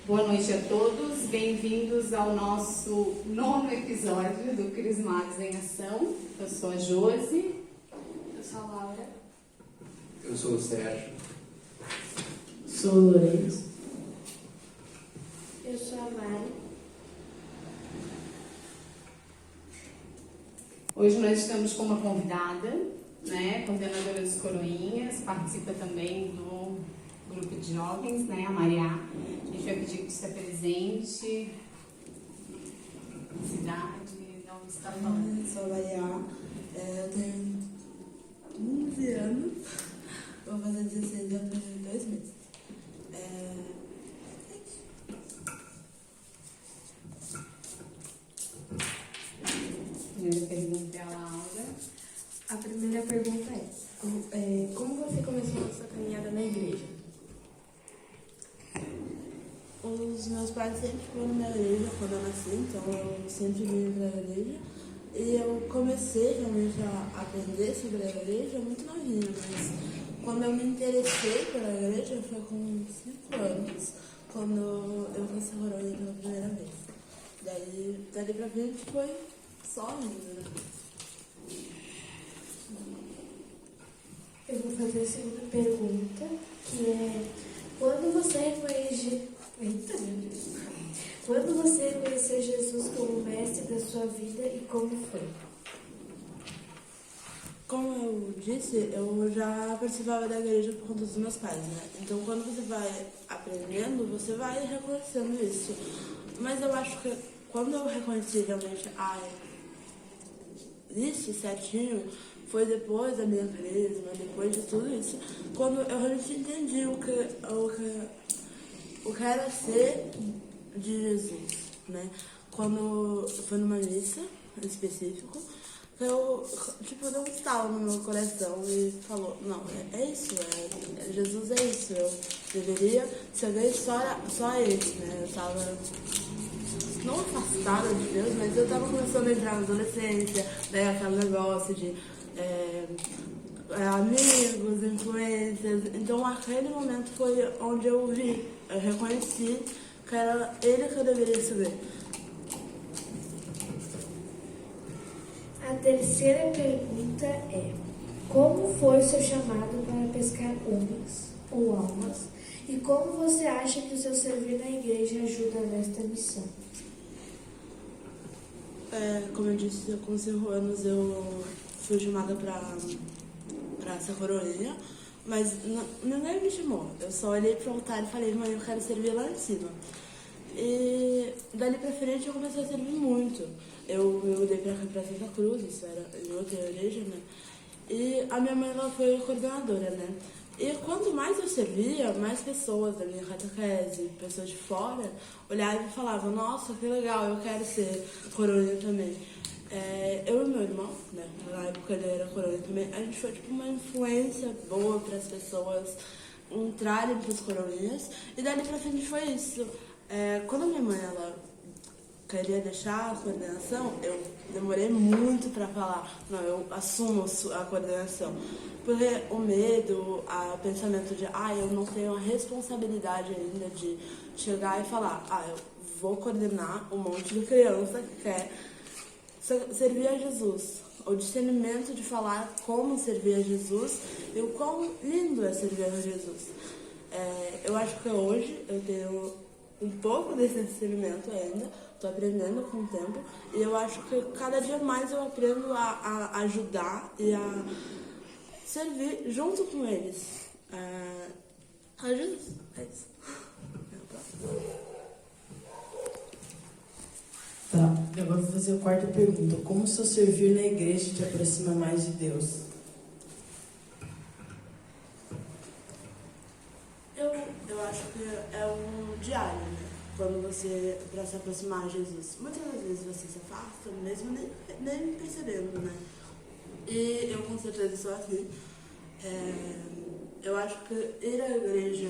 Boa noite a todos, bem-vindos ao nosso 9º episódio do Crismados em Ação. Eu sou a Josi. Eu sou a Laura. Eu sou o Sérgio. Sou o Lourenço. Eu sou a Mari. Hoje nós estamos com uma convidada, coordenadora dos Coroinhas, participa também do grupo de jovens, a Mariá. A gente vai pedir que se apresente, cidade, de onde está falando. Eu sou a Mariá, eu tenho 15 anos, vou fazer 16 anos em 2 meses. Primeira pergunta é a Laura. A primeira pergunta é: como você começou a sua caminhada na igreja? Os meus pais sempre foram na igreja quando eu nasci, então eu sempre vim para a igreja. E eu comecei realmente a aprender sobre a igreja muito novinha, mas quando eu me interessei pela igreja foi com 5 anos, quando eu fui ser coroinha pela primeira vez. Dali pra frente foi só indo, né? Eu vou fazer a segunda pergunta, que é: quando você reconheceu Jesus como mestre da sua vida e como foi? Como eu disse, eu já participava da igreja por conta dos meus pais, né? Então, quando você vai aprendendo, você vai reconhecendo isso. Mas eu acho que quando eu reconheci realmente isso certinho, foi depois da minha crisma, depois de tudo isso, quando eu realmente entendi o que era ser de Jesus, né? Quando foi numa missa em específico, eu, deu um estalo no meu coração e falou: não, é isso, Jesus é isso, eu deveria seguir só ele, né? Eu tava não afastada de Deus, mas eu tava começando a entrar na adolescência, daí aquele negócio de amigos, influências. Então aquele momento foi onde eu reconheci que era ele que eu deveria seguir. A terceira pergunta é: como foi seu chamado para pescar homens ou almas? E como você acha que o seu servir na igreja ajuda nesta missão? Como eu disse, com 5 anos eu fui chamada pra ser coroinha, mas ninguém me chamou. Eu só olhei pro altar e falei: mãe, eu quero servir lá em cima. E dali pra frente eu comecei a servir muito. Eu me mudei pra Santa Cruz, isso era em outra igreja, né? E a minha mãe, ela foi coordenadora, né? E quanto mais eu servia, mais pessoas da minha catequese, pessoas de fora, olhavam e falavam: nossa, que legal, eu quero ser coroinha também. Eu e meu irmão, né, na época ele era coroinha também, a gente foi uma influência boa para as pessoas entrarem para os coroinhas. E dali pra frente foi isso. Quando a minha mãe, ela queria deixar a coordenação, eu demorei muito para falar: não, eu assumo a coordenação. Porque o medo, o pensamento de eu não tenho a responsabilidade ainda de chegar e falar: eu vou coordenar um monte de criança que quer servir a Jesus. O discernimento de falar como servir a Jesus e o quão lindo é servir a Jesus. Eu acho que hoje eu tenho um pouco desse discernimento ainda, estou aprendendo com o tempo, e eu acho que cada dia mais eu aprendo a ajudar e a servir junto com eles. A Jesus. É isso. Tá, agora vou fazer a quarta pergunta. Como o seu servir na igreja te aproxima mais de Deus? Eu acho que é um diário, né? Quando você, para se aproximar de Jesus, muitas das vezes você se afasta, mesmo nem percebendo, né? E eu com certeza sou assim. Eu acho que ir à igreja,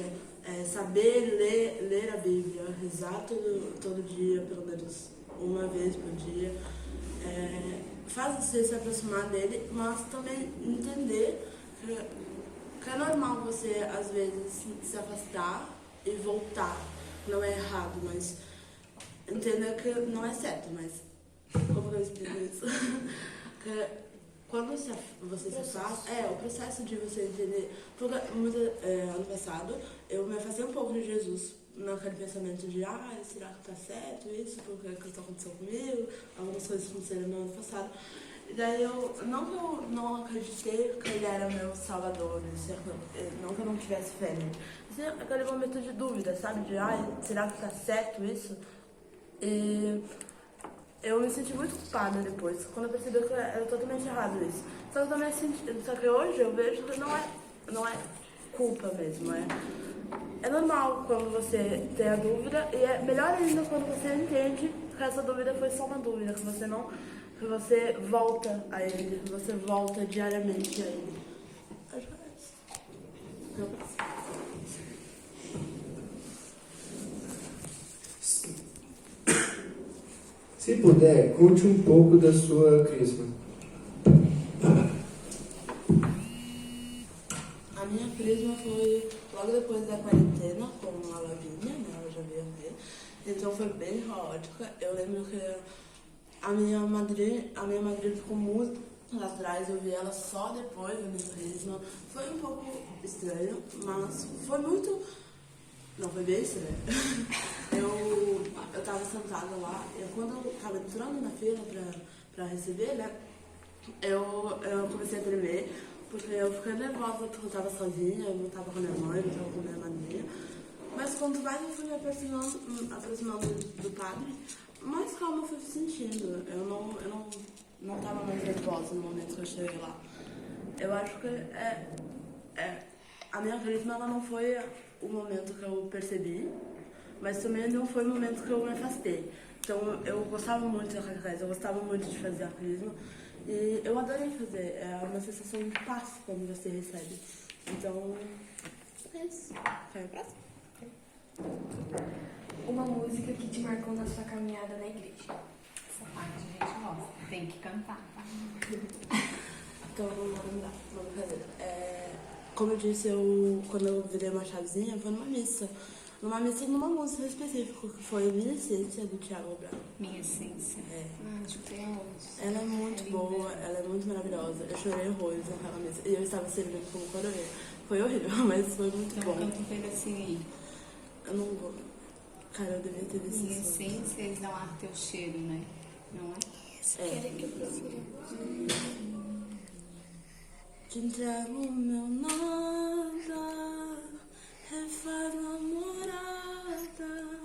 saber ler a Bíblia, rezar todo dia, pelo menos uma vez por dia, faz você se aproximar dele, mas também entender que é normal você, às vezes, se afastar e voltar. não é errado, mas entenda que não é certo, mas como que eu explico isso? Que quando você se faz, o processo de você entender, porque ano passado eu me afastei um pouco de Jesus, naquele pensamento de, será que tá certo isso, porque o que está acontecendo comigo, algumas coisas aconteceram no ano passado. E daí eu não acreditei que ele era meu salvador, não que eu não tivesse fé nele. Mas aquele momento de dúvida, sabe, de, será que tá certo isso? E eu me senti muito culpada depois, quando eu percebi que era totalmente errado isso. Só que hoje eu vejo que não é culpa mesmo, é normal quando você tem a dúvida, e é melhor ainda quando você entende que essa dúvida foi só uma dúvida, que você volta a ele, que você volta diariamente a ele. Acho que é isso. Se puder, conte um pouco da sua crisma. A minha crisma foi logo depois da quarentena, com a Lavínia, né? Ela já veio ver. Então foi bem caótica. Eu lembro que a minha madrinha ficou muito lá atrás, eu vi ela só depois da minha crisma. Foi um pouco estranho, mas foi muito... Não, foi bem estranho. Eu tava sentada lá, quando eu tava entrando na fila pra receber, né? Eu comecei a tremer, porque eu fiquei nervosa porque eu tava sozinha, eu não tava com minha mãe, não tava com minha madrinha. Mas quanto mais eu fui me aproximando do padre, mais calma eu fui sentindo. Eu não tava mais nervosa no momento que eu cheguei lá. Eu acho que a minha crisma ela não foi o momento que eu percebi, mas também não foi o momento que eu me afastei. Então eu gostava muito da catequese, eu gostava muito de fazer a crisma e eu adorei fazer. É uma sensação de paz quando você recebe. Então, é isso. Vai pra próxima. Uma música que te marcou na sua caminhada na igreja. Essa parte a gente gosta. Tem que cantar, tá? Então vamos fazer. Como eu disse, quando eu virei uma chavezinha, foi numa missa. Numa música específica, que foi Minha Essência, do Thiago Abrão. Minha Essência. Acho que tem aonde? Ela é muito boa, ela é muito maravilhosa. Eu chorei horrores naquela missa. E eu estava servindo como coroeira. Foi horrível, mas foi muito Então bom. canta um pedacinho aí. Eu não vou. Cara, eu devia ter visto Minha isso. essência é exalar teu cheiro, né? Não é? Querem que eu procure? Te entrego o meu nada, refaz a morada,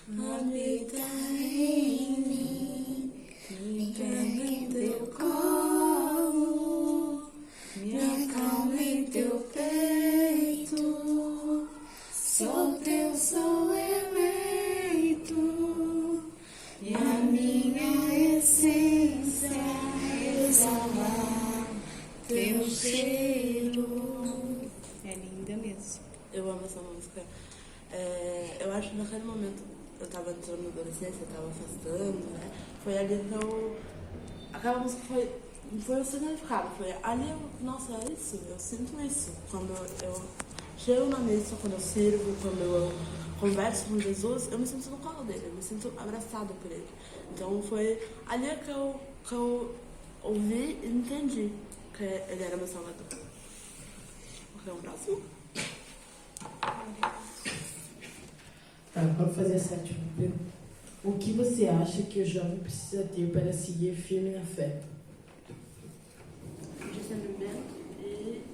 habita em mim, me entrego em teu colo, me acalma em teu peito, sou teu sol eleito, e a minha essência exala teu cheiro. É linda mesmo. Eu amo essa música. Eu acho que naquele momento eu tava entrando na adolescência, eu tava afastando, né? Foi ali que aquela música foi o significado. Foi ali nossa, é isso, eu sinto isso. Quando eu chego na missa, quando eu sirvo, quando eu converso com Jesus, eu me sinto no colo dele, eu me sinto abraçado por ele. Então foi ali que eu ouvi e entendi que ele era meu salvador. Ok, um próximo? Tá, para fazer a sétima pergunta. O que você acha que o jovem precisa ter para seguir firme na fé? Discernimento e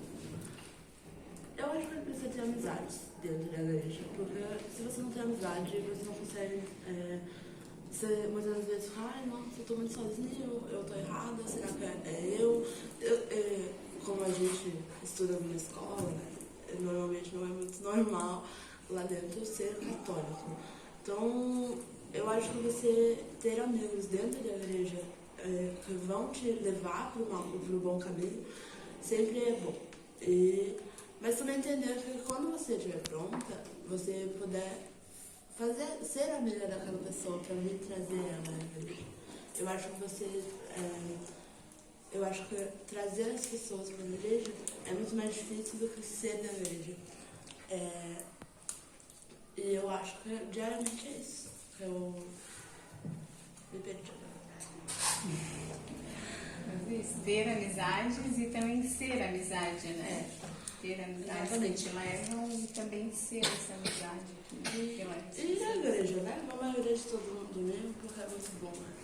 eu acho que ele precisa ter amizades dentro da igreja, porque se você não tem amizade, você não consegue. Você muitas vezes fala, nossa, eu tô muito sozinho, eu tô errada, será que é eu? Como a gente estuda numa escola, né, normalmente não é muito normal lá dentro ser católico. Então, eu acho que você ter amigos dentro da igreja que vão te levar para o bom caminho sempre é bom. Mas também entender que quando você estiver pronta, você puder ser amiga daquela pessoa para me trazer ela na igreja. Eu acho que trazer as pessoas para a igreja é muito mais difícil do que ser na igreja. E eu acho que diariamente é isso. Eu me perdi. Ter amizades e também ser amizade, né? Ter amizades que Exatamente. te levam e também ser essa amizade que leva. E na igreja, né? Na maioria de todo mundo mesmo, porque é muito bom, né?